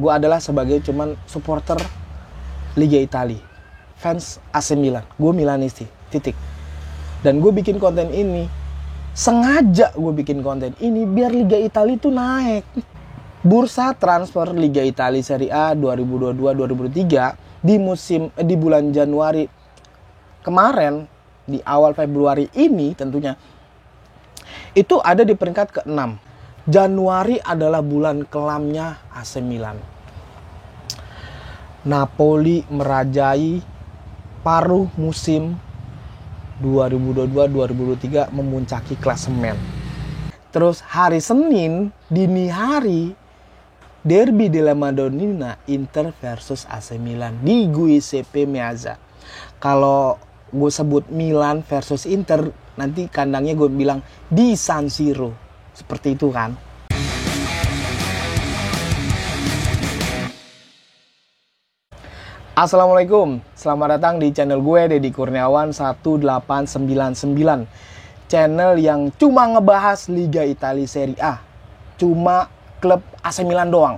Gue adalah sebagai cuman supporter Liga Italia, fans AC Milan. Gue Milanisti, titik. Dan gue bikin konten ini, sengaja gue bikin konten ini biar Liga Italia itu naik. Bursa transfer Liga Italia Serie A 2022-2023 di bulan Januari kemarin, di awal Februari ini tentunya, itu ada di peringkat ke-6. Januari adalah bulan kelamnya AC Milan. Napoli merajai paruh musim 2022-2023 memuncaki klasemen. Terus hari Senin dini hari, derby della Madonnina, Inter versus AC Milan di Giuseppe Meazza. Kalau gue sebut Milan versus Inter, nanti kandangnya gue bilang di San Siro. Seperti itu kan. Assalamualaikum, selamat datang di channel gue, Deddy Kurniawan 1899. Channel yang cuma ngebahas Liga Italia Serie A. Cuma klub AC Milan doang.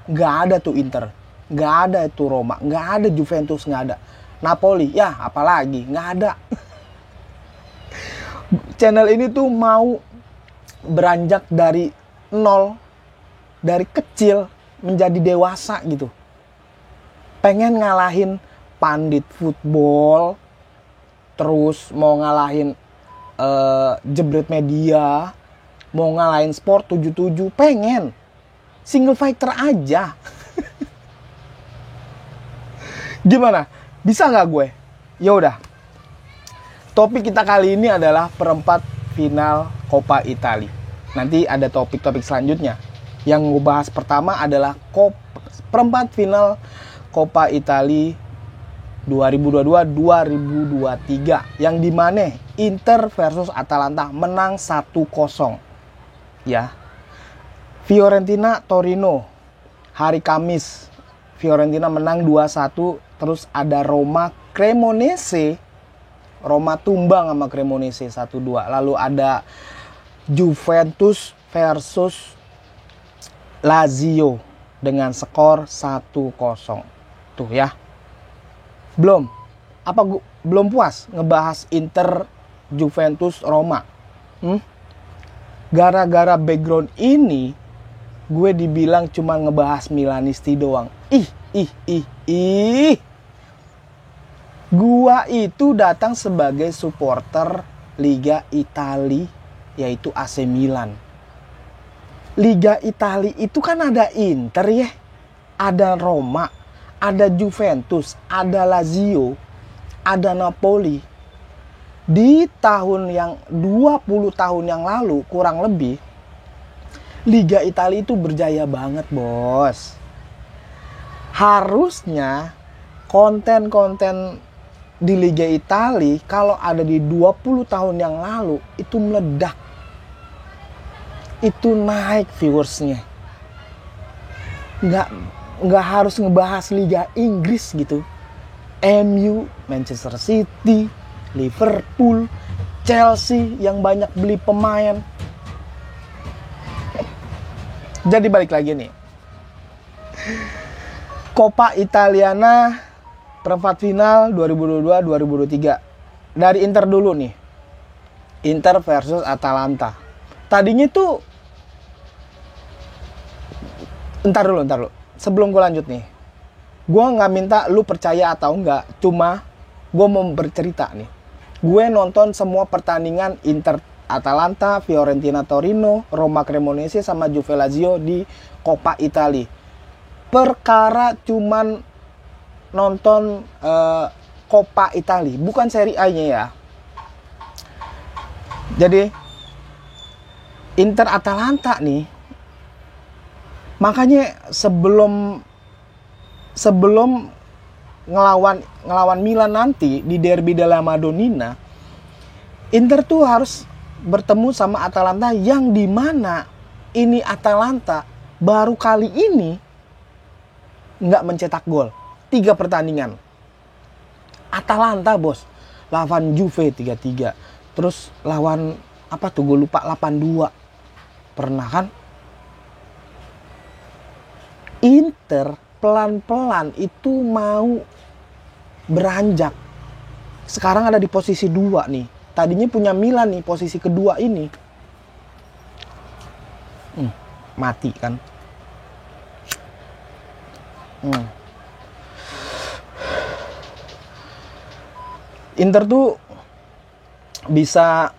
Nggak ada tuh Inter, nggak ada tuh Roma, nggak ada Juventus, nggak ada Napoli, ya apalagi, nggak ada. Channel ini tuh mau beranjak dari nol, dari kecil menjadi dewasa gitu. Pengen ngalahin pandit football, terus mau ngalahin jebret media, mau ngalahin sport 77, pengen single fighter aja. Gimana? Bisa nggak gue? Ya udah. Topik kita kali ini adalah perempat final Coppa Italia. Nanti ada topik-topik selanjutnya. Yang gue bahas pertama adalah perempat final Coppa Italia 2022-2023 yang dimana Inter versus Atalanta menang 1-0. Ya. Fiorentina Torino hari Kamis, Fiorentina menang 2-1. Terus ada Roma Cremonese, Roma tumbang sama Cremonese 1-2. Lalu ada Juventus versus Lazio dengan skor 1-0. Tuh ya. Belum puas ngebahas Inter, Juventus, Roma. Gara-gara background ini gue dibilang cuma ngebahas Milanisti doang. Gua itu datang sebagai supporter Liga Italia, yaitu AC Milan. Liga Italia itu kan ada Inter ya, ada Roma, ada Juventus, ada Lazio, ada Napoli. Di tahun yang 20 tahun yang lalu kurang lebih, Liga Italia itu berjaya banget, bos. Harusnya konten-konten di Liga Italia kalau ada di 20 tahun yang lalu itu meledak. Itu naik viewersnya. Nggak harus ngebahas Liga Inggris gitu. MU, Manchester City, Liverpool, Chelsea yang banyak beli pemain. Jadi balik lagi nih. Coppa Italiana perempat final 2022-2023. Dari Inter dulu nih. Inter versus Atalanta. Tadinya tuh Entar dulu. Sebelum gue lanjut nih. Gue gak minta lu percaya atau enggak. Cuma gue mau bercerita nih. Gue nonton semua pertandingan Inter Atalanta, Fiorentina Torino, Roma Cremonese, sama Juve Lazio di Coppa Italia. Perkara cuman nonton Coppa Italia, bukan Serie A-nya ya. Jadi Inter Atalanta nih, makanya sebelum ngelawan Milan nanti di derby della Madonnina, Inter tuh harus bertemu sama Atalanta yang dimana ini Atalanta baru kali ini nggak mencetak gol. 3 pertandingan. Atalanta, bos, lawan Juve 3-3. Terus lawan apa tuh, gue lupa, 8-2. Pernah kan? Inter pelan-pelan itu mau beranjak. Sekarang ada di posisi 2 nih. Tadinya punya Milan nih posisi kedua ini. Mati kan. Inter tuh bisa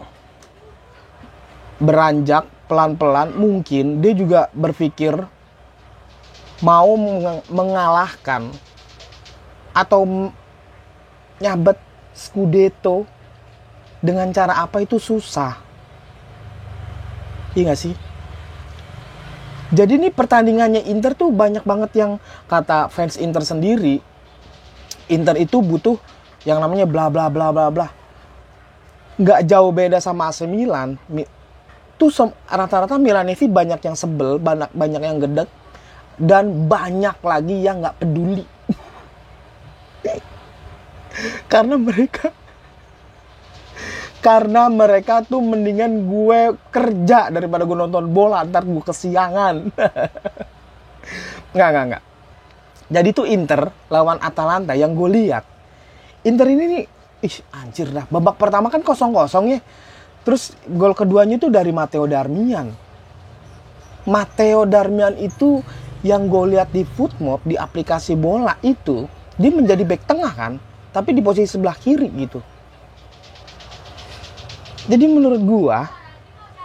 beranjak pelan-pelan. Mungkin dia juga berpikir mau mengalahkan atau nyabet Scudetto dengan cara apa itu susah. Iya gak sih? Jadi nih pertandingannya Inter tuh banyak banget yang kata fans Inter sendiri, Inter itu butuh yang namanya bla bla bla bla bla. Nggak jauh beda sama AC Milan. Tuh rata-rata Milanese banyak yang sebel, banyak yang gedek, dan banyak lagi yang nggak peduli. Karena mereka tuh mendingan gue kerja daripada gue nonton bola, ntar gue kesiangan. Nggak. Jadi tuh Inter lawan Atalanta yang gue lihat, Inter ini nih, anjir dah. Babak pertama kan 0-0 ya. Terus gol keduanya tuh dari Matteo Darmian. Matteo Darmian itu yang gue lihat di Footmob, di aplikasi bola itu, dia menjadi bek tengah kan, tapi di posisi sebelah kiri gitu. Jadi menurut gue,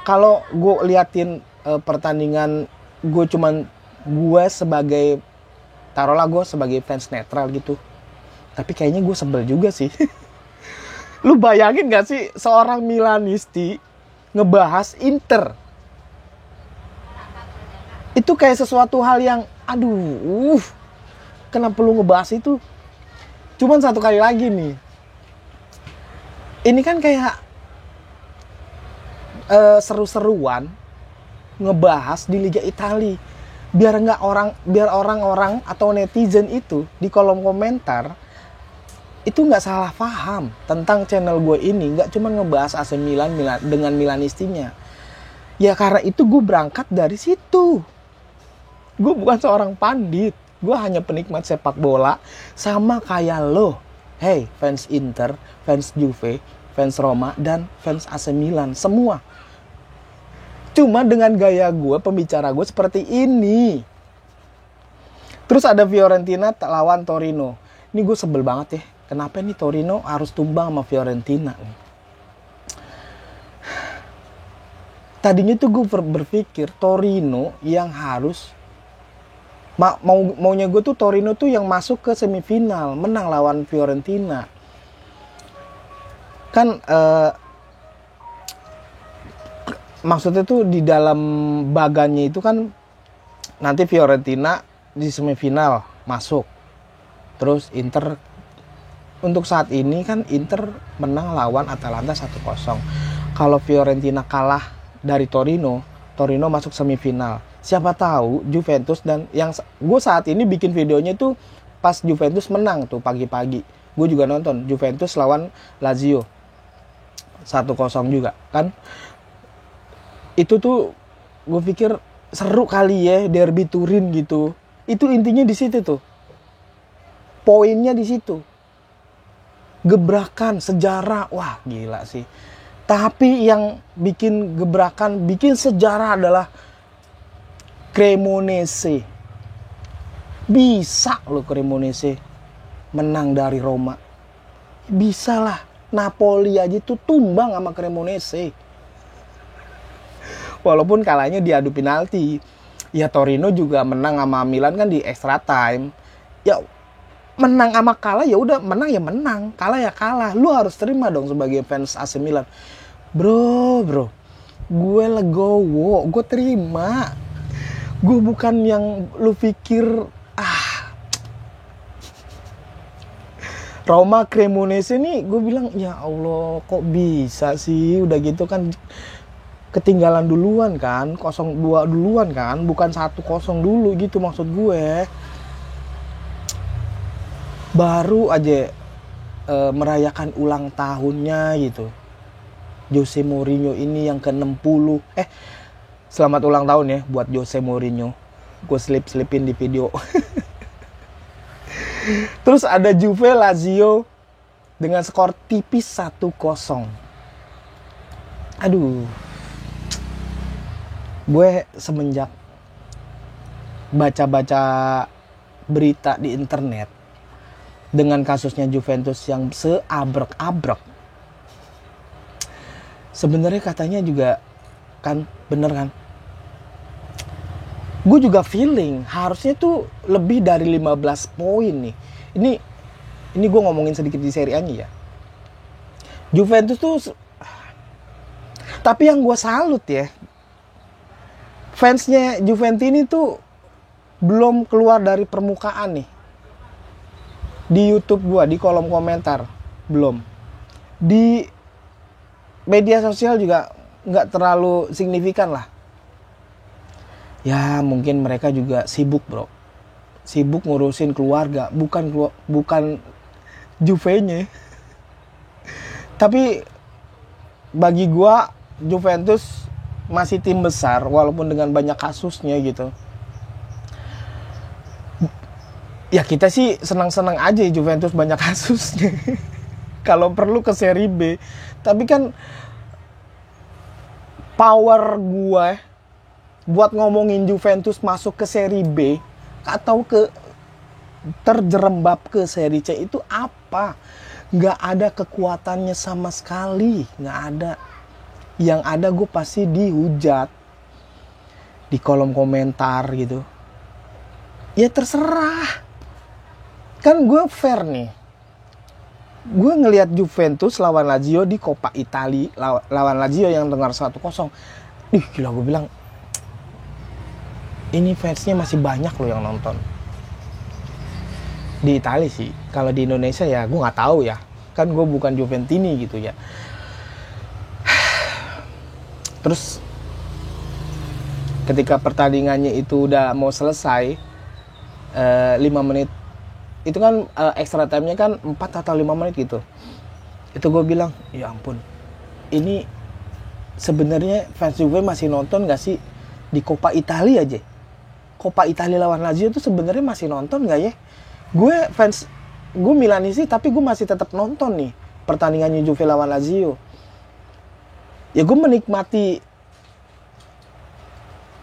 kalau gue liatin pertandingan, gue sebagai, taruhlah gue sebagai fans netral gitu. Tapi kayaknya gue sebel juga sih. Lu bayangin gak sih seorang Milanisti ngebahas Inter? Itu kayak sesuatu hal yang, kenapa lu ngebahas itu? Cuman satu kali lagi nih. Ini kan kayak seru-seruan ngebahas di Liga Italia. Biar orang-orang atau netizen itu di kolom komentar itu nggak salah paham tentang channel gue ini. Nggak cuma ngebahas AC Milan dengan Milanistinya. Ya karena itu gue berangkat dari situ. Gue bukan seorang pandit. Gue hanya penikmat sepak bola sama kayak lo. Hey, fans Inter, fans Juve, fans Roma, dan fans AC Milan. Semua. Cuma dengan gaya gue, pembicara gue seperti ini. Terus ada Fiorentina lawan Torino. Ini gue sebel banget ya. Kenapa nih Torino harus tumbang sama Fiorentina nih? Tadinya tuh gue berpikir Torino yang harus maunya gue tuh Torino tuh yang masuk ke semifinal, menang lawan Fiorentina. Kan maksudnya tuh di dalam baganya itu kan nanti Fiorentina di semifinal masuk. Terus Inter untuk saat ini kan Inter menang lawan Atalanta 1-0. Kalau Fiorentina kalah dari Torino masuk semifinal. Siapa tahu Juventus dan yang gue saat ini bikin videonya tuh pas Juventus menang tuh pagi-pagi. Gue juga nonton Juventus lawan Lazio 1-0 juga kan. Itu tuh gue pikir seru kali ya derby Turin gitu. Itu intinya di situ tuh. Poinnya di situ. Gebrakan sejarah, wah gila sih. Tapi yang bikin gebrakan, bikin sejarah adalah Cremonese. Bisa loh Cremonese menang dari Roma. Bisa lah. Napoli aja tuh tumbang sama Cremonese. Walaupun kalahnya diadu penalti. Ya Torino juga menang sama Milan kan di extra time. Ya menang sama kalah ya udah, menang ya menang, kalah ya kalah. Lu harus terima dong sebagai fans AC Milan. Bro, gue legowo, gue terima. Gue bukan yang lu pikir Roma Cremonese nih, gue bilang ya Allah kok bisa sih, udah gitu kan ketinggalan duluan kan, 0-2 duluan kan, bukan 1-0 dulu gitu maksud gue. Baru aja merayakan ulang tahunnya gitu. Jose Mourinho ini yang ke-60. Selamat ulang tahun ya buat Jose Mourinho. gue selipin di video. Terus ada Juve Lazio dengan skor tipis 1-0. Aduh, gue semenjak baca-baca berita di internet dengan kasusnya Juventus yang seabrek-abrek, sebenarnya katanya juga kan bener kan, gue juga feeling harusnya tuh lebih dari 15 poin nih. Ini gue ngomongin sedikit di Serie A-nya ya. Juventus tuh, tapi yang gue salut ya, fansnya Juventus ini tuh belum keluar dari permukaan nih. Di YouTube gue, di kolom komentar belum. Di media sosial juga nggak terlalu signifikan lah. Ya mungkin mereka juga sibuk bro, sibuk ngurusin keluarga, bukan Juve-nya. Tapi bagi gua Juventus masih tim besar walaupun dengan banyak kasusnya gitu. Ya kita sih senang-senang aja Juventus banyak kasusnya. Kalau perlu ke Serie B. Tapi kan power gua buat ngomongin Juventus masuk ke Serie B atau terjerembab ke Serie C itu apa? Nggak ada kekuatannya sama sekali, nggak ada. Yang ada gue pasti dihujat di kolom komentar gitu. Ya terserah. Kan gue fair nih. Gue ngelihat Juventus lawan Lazio di Coppa Italia, lawan Lazio yang dengar 1-0. Gila, gue bilang ini fansnya masih banyak loh yang nonton. Di Italia sih, kalau di Indonesia ya gue nggak tahu ya, kan gue bukan Juventini gitu ya. Terus ketika pertandingannya itu udah mau selesai, 5 menit itu kan extra time-nya kan 4 atau 5 menit gitu. Itu gue bilang, ya ampun, ini sebenarnya fans Juve masih nonton gak sih di Coppa Italia aja? Coppa Italia lawan Lazio itu sebenarnya masih nonton gak ya? Gue Milanisti tapi gue masih tetap nonton nih pertandingannya Juve lawan Lazio. Ya gue menikmati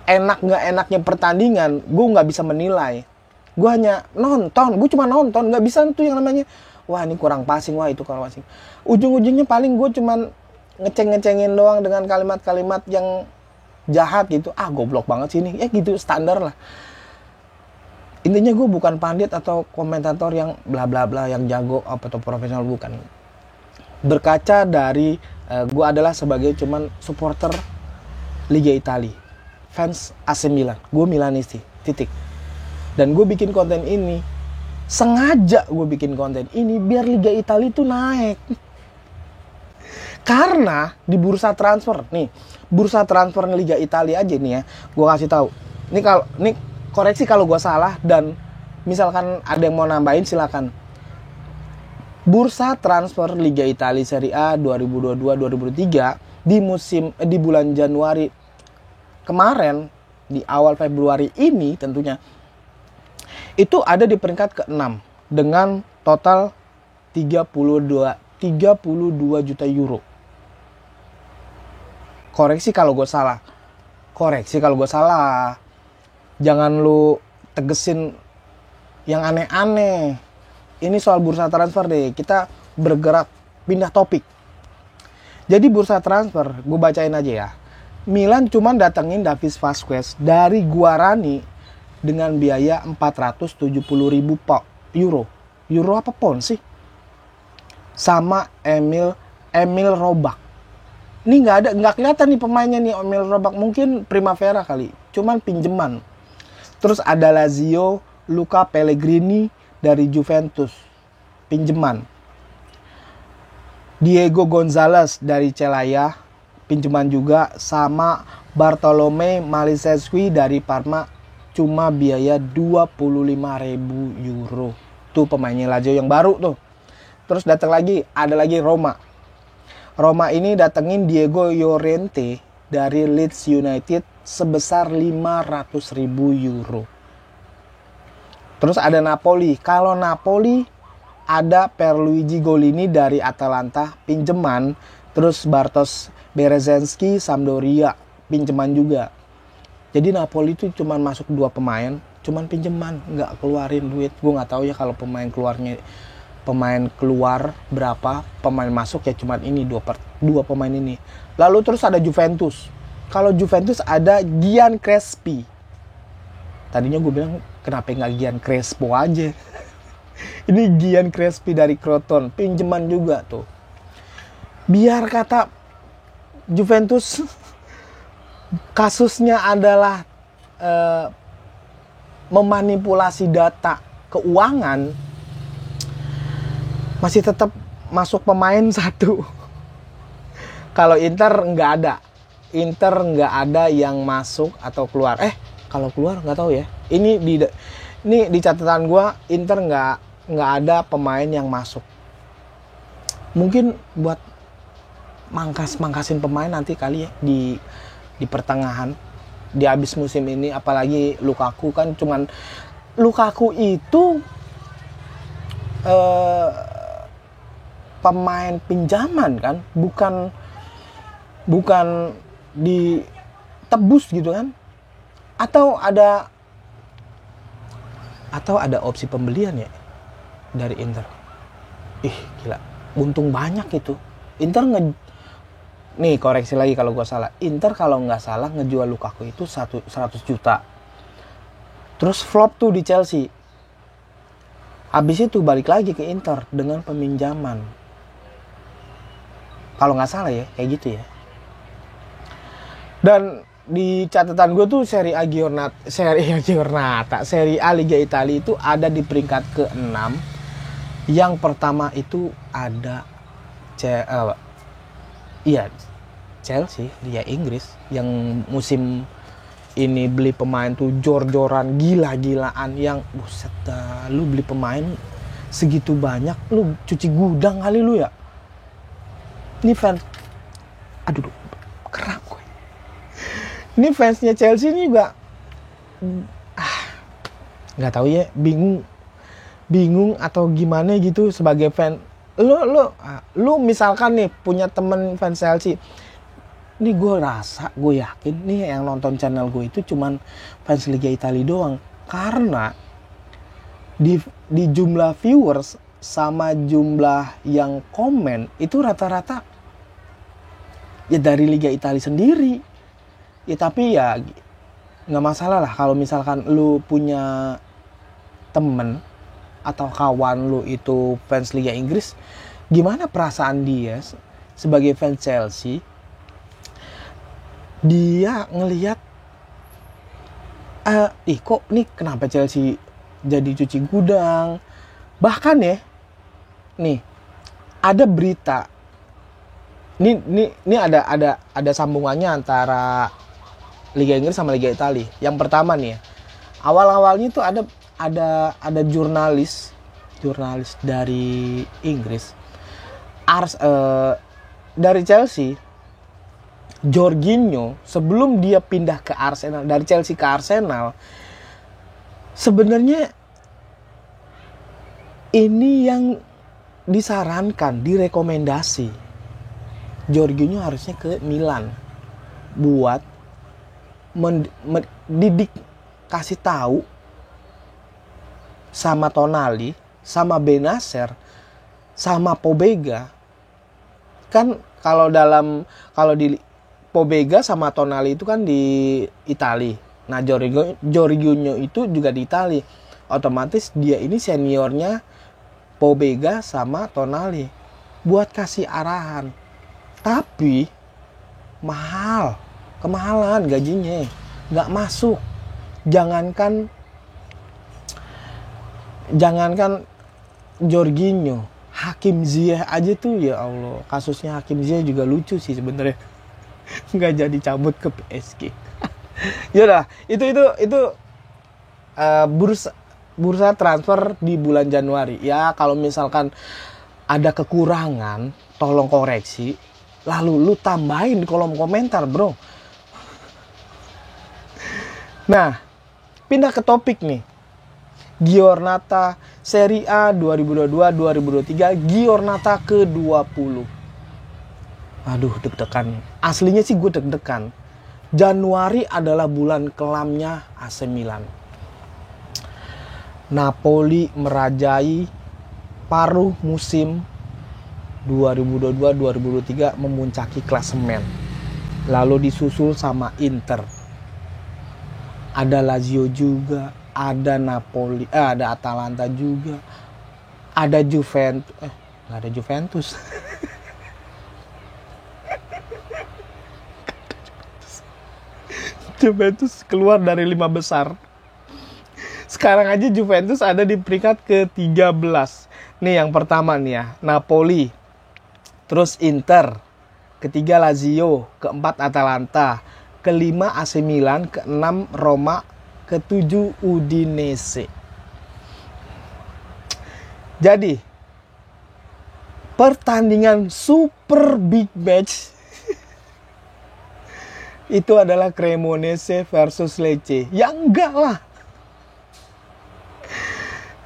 enak nggak enaknya pertandingan, gue nggak bisa menilai. Gue hanya nonton, gue cuma nonton, nggak bisa tuh yang namanya wah ini kurang passing, wah itu kurang passing. Ujung-ujungnya paling gue cuma ngeceng-ngecengin doang dengan kalimat-kalimat yang jahat gitu. Goblok banget sih ini. Ya gitu, standar lah. Intinya gue bukan pandit atau komentator yang bla bla bla yang jago atau profesional, bukan. Berkaca dari gue adalah sebagai cuman supporter Liga Italia, fans AC Milan. Gue Milanisti, titik. Dan gue bikin konten ini sengaja biar Liga Italia itu naik. Karena di bursa transfer nih, bursa transfer Liga Italia aja nih ya, gue kasih tahu. Ini koreksi kalau gue salah dan misalkan ada yang mau nambahin silakan. Bursa transfer Liga Italia Serie A 2022-2023 di bulan Januari kemarin, di awal Februari ini tentunya, itu ada di peringkat ke-6 dengan total 32 juta euro. Koreksi kalau gue salah. Jangan lu tegesin yang aneh-aneh. Ini soal bursa transfer deh. Kita bergerak pindah topik. Jadi bursa transfer, gue bacain aja ya. Milan cuman datengin David Vazquez dari Guarani dengan biaya 470.000 euro. Euro apa pound sih? Sama Emil Robak. Ini nggak kelihatan nih pemainnya nih, Emil Robak, mungkin Primavera kali, cuman pinjeman. Terus ada Lazio, Luca Pellegrini dari Juventus, pinjeman. Diego Gonzalez dari Celaya, pinjeman juga, sama Bartolomei Malisescu dari Parma, cuma biaya 25.000 euro. Tuh pemainnya Lazio yang baru tuh. Terus ada lagi Roma. Roma ini datengin Diego Llorente dari Leeds United sebesar 500.000 euro. Terus ada Napoli. Kalau Napoli ada Pierluigi Golini dari Atalanta, pinjeman. Terus Bartosz Bereszynski Sampdoria, pinjeman juga. Jadi Napoli itu cuman masuk 2 pemain, cuman pinjeman, nggak keluarin duit. Gue nggak tahu ya kalau pemain keluar berapa, pemain masuk ya cuman ini 2 pemain ini. Lalu terus ada Juventus. Kalau Juventus ada Gian Crespi. Tadinya gue bilang kenapa nggak Gian Crespo aja. Ini Gian Crespi dari Crotone, pinjaman juga tuh. Biar kata Juventus kasusnya adalah memanipulasi data keuangan, masih tetap masuk pemain 1. Kalau Inter nggak ada. Inter nggak ada yang masuk atau keluar. Kalau keluar nggak tahu ya. Ini di catatan gue, Inter nggak ada pemain yang masuk. Mungkin buat mangkasin pemain nanti kali ya di pertengahan, di habis musim ini. Apalagi Lukaku kan cuman, Lukaku itu pemain pinjaman kan, bukan ditebus gitu kan. Atau ada opsi pembelian ya dari Inter. Gila, untung banyak itu. Inter nih koreksi lagi kalau gue salah. Inter kalau nggak salah ngejual Lukaku itu 100 juta. Terus flop tuh di Chelsea. Habis itu balik lagi ke Inter dengan peminjaman. Kalau nggak salah ya, kayak gitu ya. Dan di catatan gue tuh Serie A Liga Italia itu ada di peringkat ke-6. Yang pertama itu ada Chelsea, Liga Inggris, yang musim ini beli pemain tuh jor-joran, gila-gilaan, yang buset dah, lu beli pemain segitu banyak, lu cuci gudang kali lu ya. Ini fans, aduh, kerap gue. Ini fansnya Chelsea ini juga nggak tahu ya, bingung atau gimana gitu sebagai fan. Lu misalkan nih punya temen fans Chelsea, ini gue yakin nih yang nonton channel gue itu cuman fans Liga Italia doang, karena di jumlah viewers sama jumlah yang komen itu rata-rata ya dari Liga Italia sendiri. Ya tapi ya nggak masalah lah kalau misalkan lu punya temen atau kawan lu itu fans Liga Inggris. Gimana perasaan dia sebagai fans Chelsea? Dia ngelihat kok nih kenapa Chelsea jadi cuci gudang. Bahkan ya nih ada berita, ini ada sambungannya antara Liga Inggris sama Liga Italia. Yang pertama nih ya, awal-awalnya tuh ada jurnalis dari Inggris, dari Chelsea, Jorginho, sebelum dia pindah ke Arsenal, dari Chelsea ke Arsenal, sebenarnya ini yang disarankan, direkomendasi, Jorginho harusnya ke Milan buat mendidik, kasih tahu sama Tonali, sama Benacer, sama Pobega. Kan kalau di Pobega sama Tonali itu kan di Italia. Nah, Jorginho itu juga di Italia. Otomatis dia ini seniornya Pobega sama Tonali buat kasih arahan. Tapi kemahalan gajinya, nggak masuk. Jangankan Jorginho, Hakim Ziyech aja tuh, ya Allah, kasusnya Hakim Ziyech juga lucu sih sebenarnya. Nggak jadi cabut ke PSG. Yaudah, itu bursa transfer di bulan Januari. Ya kalau misalkan ada kekurangan, tolong koreksi. Lalu lu tambahin di kolom komentar, bro. Nah, pindah ke topik nih. Giornata Serie A 2022-2023, Giornata ke-20. Aduh, deg-degan. Aslinya sih gue deg-degan. Januari adalah bulan kelamnya AC Milan. Napoli merajai paruh musim 2022-2023, memuncaki klasemen. Lalu disusul sama Inter. Ada Lazio juga, ada Napoli, ada Atalanta juga, ada Juventus, nggak ada Juventus. Juventus keluar dari 5 besar. Sekarang aja Juventus ada di peringkat ke-13. Nih yang pertama nih ya, Napoli. Terus Inter. Ketiga Lazio, keempat Atalanta, kelima AC Milan, keenam Roma, ketujuh Udinese. Jadi pertandingan super big match itu adalah Cremonese versus Lecce. Ya enggak lah.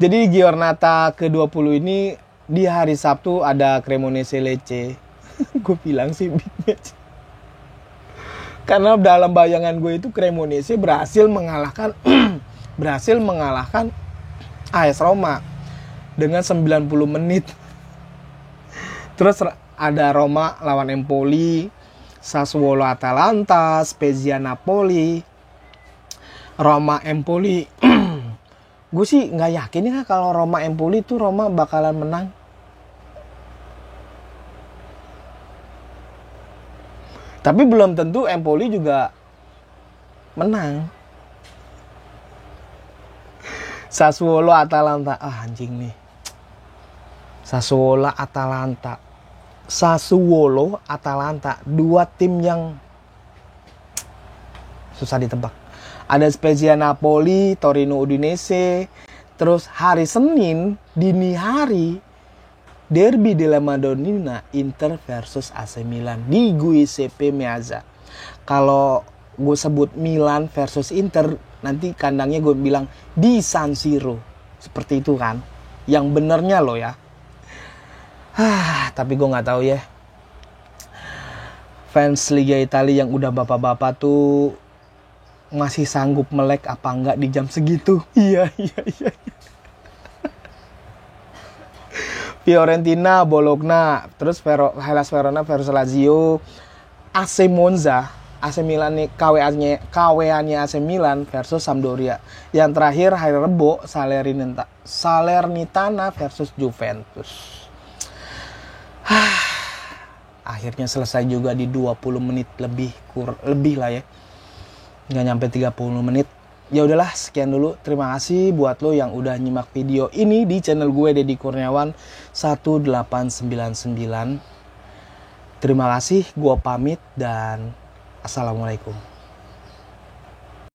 Jadi Giornata ke-20 ini di hari Sabtu ada Cremonese Lecce. Gue bilang sih big match. Karena dalam bayangan gue itu Cremonese berhasil mengalahkan AS Roma dengan 90 menit. Terus ada Roma lawan Empoli, Sassuolo Atalanta, Spezia Napoli, Roma Empoli. Gue sih nggak yakin ya kalau Roma Empoli itu Roma bakalan menang. Tapi belum tentu Empoli juga menang. Sassuolo Atalanta, anjing nih. Sassuolo Atalanta, dua tim yang susah ditebak. Ada Spezia Napoli, Torino Udinese. Terus hari Senin dini hari Derby della Madonnina, Inter versus AC Milan di Giuseppe Meazza. Kalau gue sebut Milan versus Inter, nanti kandangnya gue bilang di San Siro. Seperti itu kan. Yang benernya loh ya. Tapi gue nggak tahu ya. Fans Liga Italia yang udah bapak-bapak tuh masih sanggup melek apa enggak di jam segitu. Iya. Fiorentina, Bologna, terus Hellas Verona versus Lazio, AC Monza, AC Milan nih KWA-nya AC Milan versus Sampdoria. Yang terakhir hari Rebo Salernitana versus Juventus. Akhirnya selesai juga di 20 menit lebih lah ya. Nggak nyampe 30 menit. Ya udahlah, sekian dulu. Terima kasih buat lo yang udah nyimak video ini di channel gue Deddy Kurniawan 1899. Terima kasih, gue pamit dan assalamualaikum.